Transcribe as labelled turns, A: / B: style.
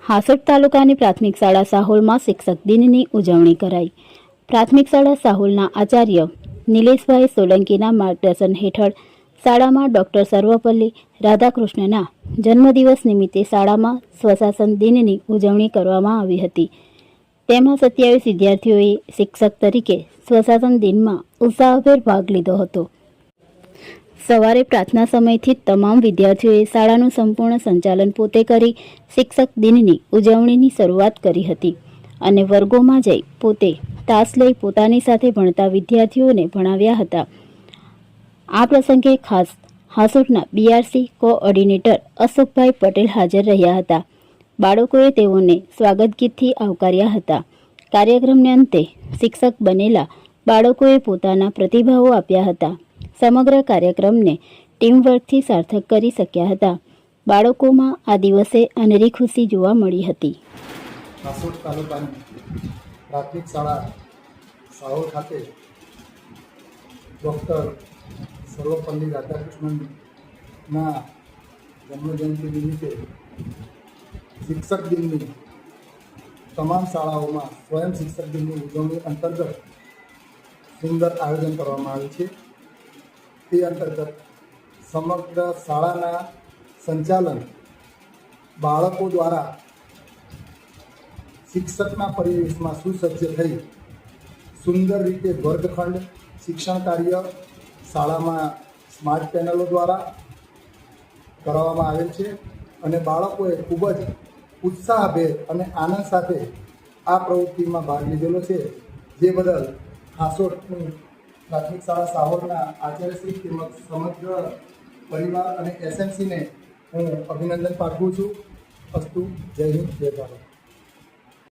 A: હાસોટ તાલુકાની પ્રાથમિક શાળા સાહોલમાં શિક્ષક દિનની ઉજવણી કરાઈ। પ્રાથમિક શાળા સાહોલના આચાર્ય નિલેશભાઈ સોલંકીના માર્ગદર્શન હેઠળ શાળામાં ડોક્ટર સર્વપલ્લી રાધાકૃષ્ણના જન્મદિવસ નિમિત્તે શાળામાં સ્વશાસન દિનની ઉજવણી કરવામાં આવી હતી। તેમાં 27 વિદ્યાર્થીઓએ શિક્ષક તરીકે સ્વશાસન દિનમાં ઉત્સાહભેર ભાગ લીધો હતો। સવારે પ્રાર્થના સમયથી તમામ વિદ્યાર્થીઓએ શાળાનું સંપૂર્ણ સંચાલન પોતે કરી શિક્ષક દિનની ઉજવણીની શરૂઆત કરી હતી અને વર્ગોમાં જઈ પોતે તાસ લઈ પોતાની સાથે ભણતા વિદ્યાર્થીઓને ભણાવ્યા હતા। આ પ્રસંગે ખાસ હાસોટના બીઆરસી કોઓર્ડિનેટર અશોકભાઈ પટેલ હાજર રહ્યા હતા। બાળકોએ તેઓને સ્વાગત ગીતથી આવકાર્યા હતા। કાર્યક્રમને અંતે શિક્ષક બનેલા બાળકોએ પોતાના પ્રતિભાવો આપ્યા હતા। સમગ્ર કાર્યક્રમને ટીમવર્કથી સાર્થક કરી શક્યા હતા। બાળકોમાં આ દિવસે અનેરી ખુશી જોવા મળી હતી।
B: હાસોટ તાલુકાની પ્રાથમિક શાળા સાહોલ ખાતે ડૉક્ટર સર્વપલ્લી રાધાકૃષ્ણનના જન્મજયંતિ નિમિત્તે શિક્ષક દિનની તમામ શાળાઓમાં સ્વયં શિક્ષક દિનની ઉજવણી અંતર્ગત સુંદર આયોજન કરવામાં આવ્યું છે। તે અંતર્ગત સમગ્ર શાળાના સંચાલન બાળકો દ્વારા શિક્ષકના પરિવેશમાં સુસજ્જ થઈ સુંદર રીતે વર્ગખંડ શિક્ષણ કાર્ય શાળામાં સ્માર્ટ પેનલો દ્વારા કરાવવામાં આવેલ છે અને બાળકોએ ખૂબ જ ઉત્સાહભેર અને આનંદ સાથે આ પ્રવૃત્તિમાં ભાગ લીધેલો છે, જે બદલ હાસોટની પ્રાથમિક શાળા સાહોલના આચાર્યશ્રી તેમજ સમગ્ર પરિવાર અને એસએમસીને હું અભિનંદન પાઠવું છું। અસ્તુ, જય હિન્દ, જય ભારત।